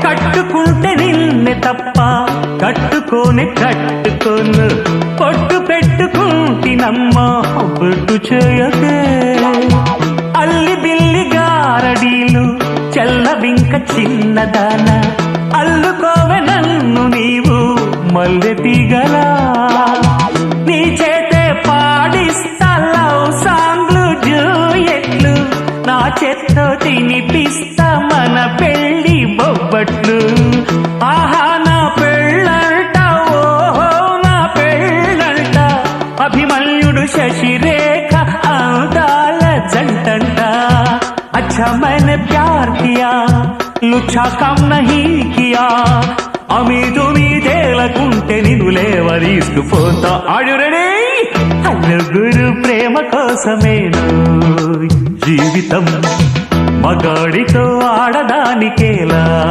కట్టుకుంటే నిన్నే తప్ప కట్టుకోనే కట్టుకోను పొట్టు పెట్టుకుంటినమ్మా బొట్టు చేయకే అల్లి బిల్లి గారడీలు చల్లవింక చిన్నదాన అల్లుకోవె నన్ను నీవు మల్లె తీగలా నీ చేతే పాడిస్తా లవ్ సాంగ్లు జూయెట్లు నా చేత్తో తినిపిస్తా మన పెళ్లి బొబ్బట్లు ఆహా నా పెళ్ళంట ఓహో నా పెళ్ళంట అభిమన్యుడు శశిరేఖ అందాల జంటంట अच्छा मैंने प्यार किया लुच्छा काम नहीं किया అమీదు మీదేలకుంటే నిన్ను లేవరీసుకుపోతా ఆడు రెడీ నలుగురు ప్రేమ కోసమేను జీవితం మగాడితో ఆడదానికేలా